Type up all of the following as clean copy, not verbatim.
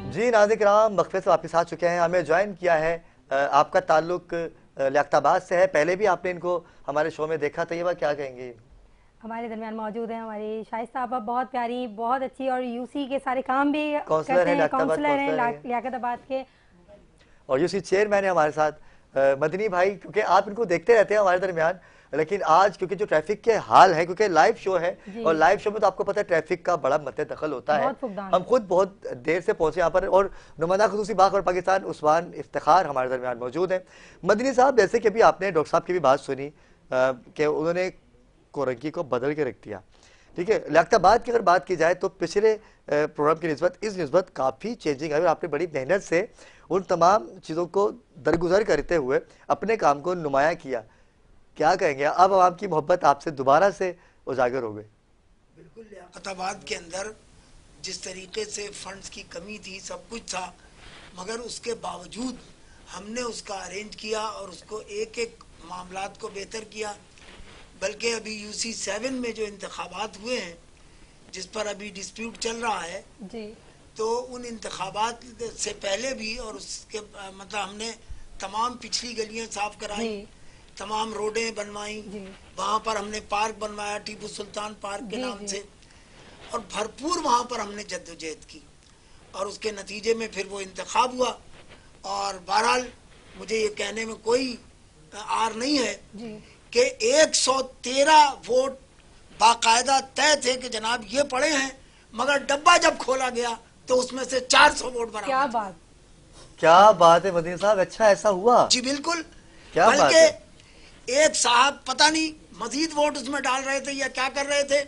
जी नाज़रीन मकफ़े से वापस आ चुके हैं। हमें ज्वाइन किया है आपका ताल्लुक लियाकताबाद से है। पहले भी आपने इनको हमारे शो में देखा, तैयबा क्या कहेंगी? हमारे दरमियान मौजूद हैं हमारी शाइस्ता आपा, बहुत प्यारी, बहुत अच्छी, और यूसी के सारे काम भी काउंसलर करते है, हैं, लियाकताबाद काउंसलर हैं काउंसलर है लियाकताबाद के। और यूसी चेयरमैन है हमारे साथ मदनी भाई। क्योंकि आप इनको देखते रहते हैं हमारे दरमियान, लेकिन आज क्योंकि जो ट्रैफिक के हाल है, क्योंकि लाइव शो है और लाइव शो में तो आपको पता है ट्रैफिक का बड़ा मद्दे दखल होता है। हम खुद बहुत देर से पहुंचे यहाँ पर और नुमाइंदा खुसूसी बाग और पाकिस्तान उस्मान इफ्तिखार हमारे दरमियान मौजूद हैं। मदनी साहब, जैसे कि अभी आपने डॉक्टर साहब की भी बात सुनी कि उन्होंने कोरंकी को बदल के रख दिया, ठीक है। लियाकताबाद की अगर बात की जाए तो पिछले प्रोग्राम की निस्बत इस निस्बत काफ़ी चेंजिंग आई और आपने बड़ी मेहनत से उन तमाम चीज़ों को दरगुजर करते हुए अपने काम को नुमाया किया। क्या कहेंगे, अब आवाम की मोहब्बत आपसे दोबारा से उजागर हो गई? बिल्कुल, लियाकताबाद के अंदर जिस तरीके से फंड्स की कमी थी, सब कुछ था, मगर उसके बावजूद हमने उसका अरेंज किया और उसको एक एक मामलात को बेहतर किया। बल्कि अभी यूसी 7 में जो इंतखाबात हुए हैं, जिस पर अभी डिस्प्यूट चल रहा है जी, तो उन इंतखाबात से पहले भी और उसके मतलब हमने तमाम पिछली गलियां साफ कराई, तमाम रोडें बनवाई, वहाँ पर हमने पार्क बनवाया टीपू सुल्तान पार्क के नाम से, और भरपूर वहाँ पर हमने जद्दोजहद की और उसके नतीजे में फिर वो इंतखाब हुआ। और बहरहाल मुझे ये कहने में कोई आर नहीं है कि 113 वोट बाकायदा तय थे कि जनाब ये पड़े हैं, मगर डब्बा जब खोला गया तो उसमें से 400 वोट बरामद। क्या बात है मदनी साहब, अच्छा ऐसा हुआ? जी बिल्कुल। क्या बात है? एक साहब पता नहीं मजीद वोट उसमें डाल रहे थे या क्या कर रहे थे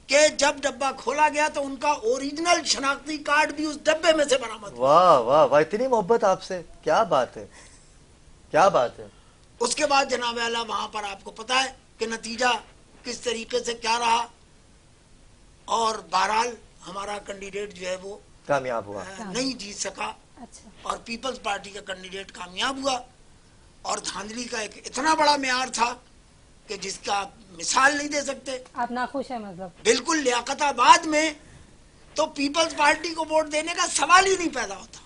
कि जब डब्बा खोला गया तो उनका ओरिजिनल शनाख्ती कार्ड भी उस डब्बे में से बरामद। वाह वाह वाह, इतनी मोहब्बत आपसे, क्या बात है, क्या बात है। उसके बाद जनाब आला वहां पर आपको पता है कि नतीजा किस तरीके से क्या रहा, और बहरहाल हमारा कैंडिडेट जो है वो कामयाब हुआ, नहीं जीत सका। अच्छा। और पीपल्स पार्टी का कैंडिडेट कामयाब हुआ। और धांधली का एक इतना बड़ा मेयार था कि जिसका आप मिसाल नहीं दे सकते। आप नाखुश हैं मतलब? बिल्कुल, लियाकताबाद में तो पीपल्स पार्टी को वोट देने का सवाल ही नहीं पैदा होता।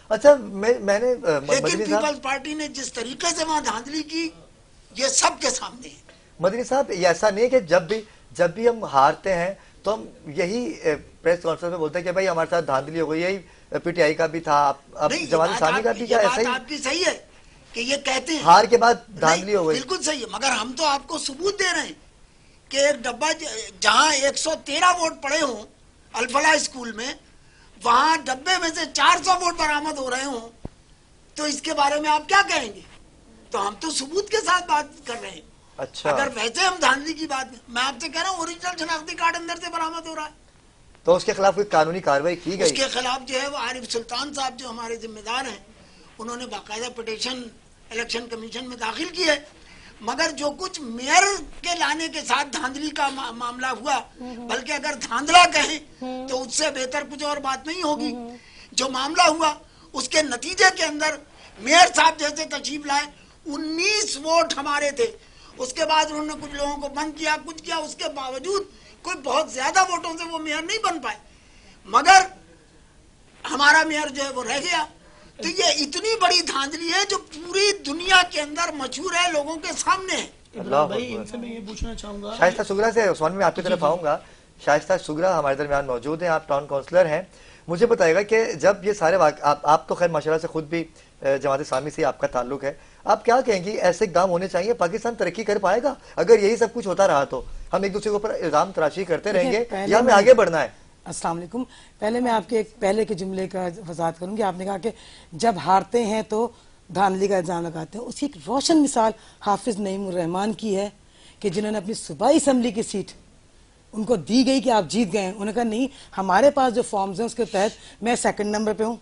अच्छा, मैंने लेकिन पीपल्स पार्टी ने जिस तरीके से वहां धांधली की, ये सबके सामने है। मदनी साहब, ऐसा नहीं कि जब भी हम हारते हैं तो हम यही प्रेस कॉन्फ्रेंस में बोलते हैं कि भाई हमारे साथ धांधली हो गई, यही पीटीआई का भी था, अब जमात इस्लामी का भी क्या ऐसा ही? आपकी सही है कि ये कहते हैं हार के बाद धांधली हो गई, बिल्कुल सही है, मगर हम तो आपको सबूत दे रहे हैं कि एक डब्बा जहां 113 वोट पड़े हों अलफला स्कूल में, वहां डब्बे में से 400 वोट बरामद हो रहे हों, तो इसके बारे में आप क्या कहेंगे? तो हम तो सबूत के साथ बात कर रहे हैं। अच्छा, अगर वैसे हम धांधली की बात, मैं आपसे कह रहा हूँ ओरिजिनल शनाख्ती कार्ड अंदर से बरामद हो रहा है, तो उसके खिलाफ कोई कानूनी कार्रवाई की गई? उसके खिलाफ जो है वो आरिफ सुल्तान साहब जो हमारे जिम्मेदार हैं, उन्होंने बाकायदा पिटीशन इलेक्शन कमीशन में दाखिल की है। मगर जो कुछ मेयर के लाने के साथ धांधली का मामला हुआ, बल्कि अगर धांधला कहें तो उससे बेहतर कुछ और बात नहीं होगी। जो मामला हुआ उसके नतीजे के अंदर मेयर साहब जैसे तशरीफ लाए, 19 वोट हमारे थे, उसके बाद उन्होंने कुछ लोगों को बंद किया, कुछ किया, उसके बावजूद कोई बहुत ज्यादा वोटों से वो मेयर नहीं बन पाए, मगर हमारा मेयर जो है वो रह गया। तो ये इतनी बड़ी धांधली है जो पूरी दुनिया के अंदर मशहूर है, लोगों के सामने है। अल्लाह भाई, इनसे मैं ये पूछना चाहूंगा, शाइस्ता सुगरा से, उस्मान में आपकी तरफ आऊंगा। शाइस्ता सुगरा हमारे दरमियान मौजूद हैं, आप टाउन काउंसलर हैं। मुझे बताएगा कि जब ये सारे आप तो खैर माशाल्लाह से खुद भी जमात इस्लामी से आपका ताल्लुक है, आप क्या कहेंगी, ऐसे इक़दाम होने चाहिए? पाकिस्तान तरक्की कर पाएगा अगर यही सब कुछ होता रहा? तो हम एक दूसरे के ऊपर इल्जाम तराशी करते रहेंगे या हमें आगे बढ़ना है? अस्सलाम वालेकुम। पहले मैं आपके एक पहले के जुमले का वजाहत करूंगी। आपने कहा कि जब हारते हैं तो धांधली का इल्जाम लगाते हैं। उसकी एक रोशन मिसाल हाफिज नईमुर रहमान की है कि जिन्होंने अपनी सूबाई असम्बली की सीट उनको दी गई कि आप जीत गए। उन्होंने कहा नहीं, हमारे पास जो फॉर्म्स हैं उसके तहत मैं 2nd नंबर पे हूँ,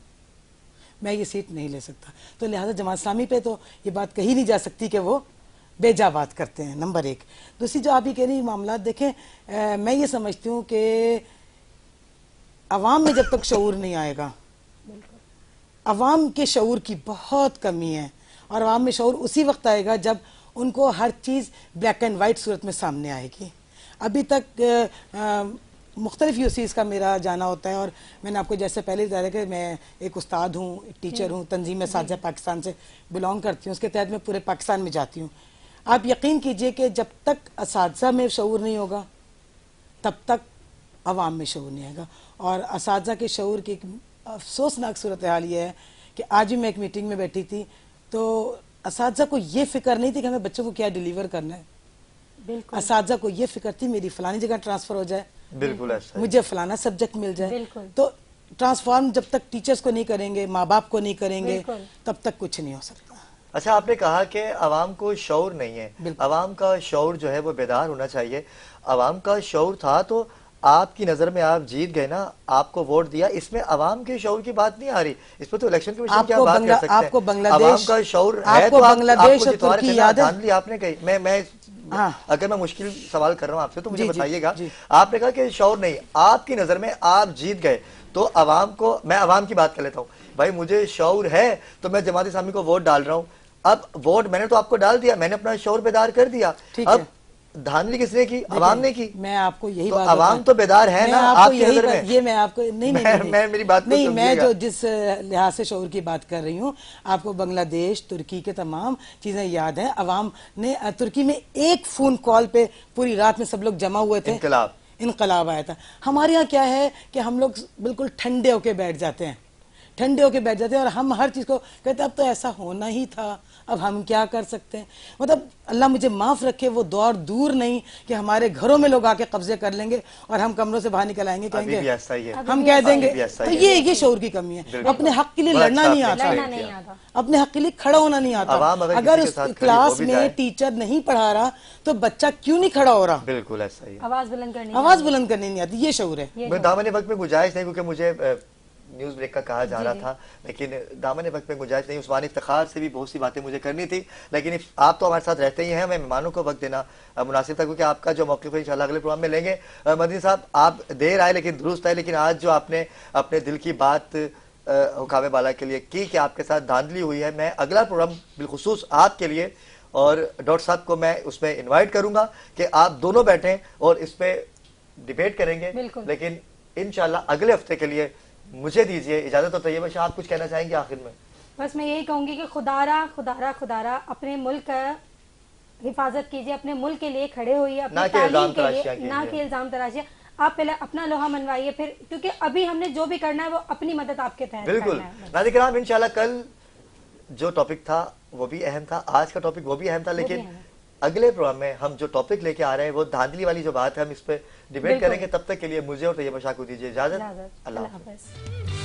मैं ये सीट नहीं ले सकता। तो लिहाजा जमात इस्लामी पे तो ये बात कही नहीं जा सकती कि वो बेजा बात करते हैं, नंबर 1। दूसरी जो आप ये कह रही मामला देखें, मैं ये समझती हूँ कि अवाम में जब तक शऊर नहीं आएगा, अवाम के शऊर की बहुत कमी है, और अवाम में शऊर उसी वक्त आएगा जब उनको हर चीज़ ब्लैक एंड वाइट सूरत में सामने आएगी। अभी तक मुख्तलिफ यूसीज़ का मेरा जाना होता है। और मैंने आपको जैसे पहले बताया कि मैं एक उस्ताद हूँ, एक टीचर हूँ, तंजीम साजिया पाकिस्तान से बिलोंग करती हूँ, उसके तहत मैं पूरे पाकिस्तान में जाती हूँ। आप यकीन कीजिए कि जब तक असातिज़ा में शऊर नहीं होगा तब तक अवाम में शऊर नहीं आएगा। और असातिज़ा के शऊर की एक अफसोसनाक सूरत हाल ये है कि आज भी मैं एक मीटिंग में बैठी थी तो असातिज़ा को ये फिक्र नहीं थी कि हमें बच्चों को क्या डिलीवर करना है। बिल्कुल असातिज़ा को ये फिक्र थी मेरी फलानी जगह ट्रांसफ़र हो जाए, बिल्कुल ऐसा ही। मुझे फलाना सब्जेक्ट मिल जाए। बिल्कुल। तो ट्रांसफॉर्म जब तक टीचर्स को नहीं करेंगे, माँ बाप को नहीं करेंगे, बिल्कुल। तब तक कुछ नहीं हो सकता। अच्छा, आपने कहा कि अवाम को शऊर नहीं है, बिल्कुल। अवाम का शऊर जो है वो बेदार होना चाहिए। अवाम का शऊर था तो आपकी नजर में आप जीत गए ना, आपको वोट दिया, इसमें अवाम के शऊर की बात नहीं आ रही। इसमें तो इलेक्शन कमीशन क्या बात कर सकते हैं। आपको बांग्लादेश, अवाम का शऊर है आपको तो बांग्लादेश और जितवा रहे तुर्की थे ना, याद है? धांधली आपने कही। मैं हाँ। अगर मैं मुश्किल सवाल कर रहा हूँ आपसे तो मुझे जी, जी, बताइएगा। जी। आपने कहा कि शऊर नहीं, आपकी नजर में आप जीत गए तो अवाम को, मैं अवाम की बात कर लेता हूँ भाई, मुझे शऊर है तो मैं जमात इस्लामी को वोट डाल रहा हूँ। अब वोट मैंने तो आपको डाल दिया, मैंने अपना शऊर बेदार कर दिया। ठीक अब है। धांधली किसने की? अवाम ने की। मैं आपको यही तो बात अवाम बताऊं। तो बेदार है मैं ना आपको आपकी यही नजर बात- में। ये मैं आपको नहीं नहीं, नहीं, मैं मेरी बात को नहीं, मैं समझिएगा। जो जिस लिहाज से शऊर की बात कर रही हूँ, आपको बांग्लादेश, तुर्की के तमाम चीजें याद हैं। अवाम ने तुर्की में एक फोन कॉल पे पूरी रात में सब लोग जमा हुए थे, इनकलाब आया था। हमारे यहाँ क्या है कि हम लोग बिल्कुल ठंडे होके बैठ जाते हैं, ठंडे होके बैठ जाते हैं और हम हर चीज को कहते हैं अब तो ऐसा होना ही था, अब हम क्या कर सकते हैं। मतलब अल्लाह मुझे माफ रखे, वो दौर दूर नहीं कि हमारे घरों में लोग आके कब्जे कर लेंगे और हम कमरों से बाहर निकल आएंगे, अभी भी कहेंगे ऐसा ही है। हम कह देंगे। अभी भी ऐसा तो ही है। ये शऊर की कमी है। बिल्कुल। अपने हक के लिए बड़ा लड़ना अच्छा नहीं आपने आता, लड़ना नहीं आता। अपने हक के लिए खड़ा होना नहीं आता। अवाम अगर अगर किसी उस के साथ खड़ी हो क्लास भी में जाए। टीचर नहीं पढ़ा रहा तो बच्चा क्यों नहीं खड़ा हो रहा? बिल्कुल ऐसा ही है। आवाज बुलंद करनी आवाज चाहिए। बुलंद करनी नहीं आती, ये शऊर है। ये मैं दामन वक्त में गुंजाइश नहीं, क्योंकि मुझे न्यूज ब्रेक का कहा जा रहा था, लेकिन दामन वक्त में गुंजाइश नहीं। उस्मान इफ्तिखार से भी बहुत सी बातें मुझे करनी थी, लेकिन आप तो हमारे साथ रहते ही हैं, हमें मेहमानों को वक्त देना मुनासिब था, क्योंकि आपका जो मौक़िफ़ है इंशाल्लाह अगले प्रोग्राम में लेंगे। मदनी साहब, आप देर आए लेकिन दुरुस्त आए, लेकिन आज जो आपने अपने दिल की बात हुकामे बाला के लिए की कि आपके साथ धांधली हुई है, मैं अगला प्रोग्राम बिलखुसूस आपके लिए और डॉक्टर साहब को मैं उसमें इन्वाइट करूंगा कि आप दोनों बैठें और इस पर डिबेट करेंगे। लेकिन इंशाल्लाह अगले हफ्ते के लिए मुझे दीजिए इजाजत। और तैयबा शाह, आप कुछ कहना चाहेंगे आखिर में? बस मैं यही कहूंगी कि खुदारा अपने मुल्क का हिफाजत कीजिए, अपने मुल्क के लिए खड़े होइए, अपनी तालीम के लिए, ना कि इल्जाम तराशियां। आप पहले अपना लोहा मनवाइए, फिर क्योंकि अभी हमने जो भी करना है वो अपनी मदद आपके तहत बिल्कुल। करना है। नाज़रीन किराम, इंशाल्लाह कल जो टॉपिक था वो भी अहम था, आज का टॉपिक वो भी अहम था, लेकिन अगले प्रोग्राम में हम जो टॉपिक लेके आ रहे हैं वो धांधली वाली जो बात है, हम इस पर डिबेट करेंगे। तब तक के लिए मुझे और तैयबा शाह को दीजिए इजाजत। अल्लाह हाफ़िज़।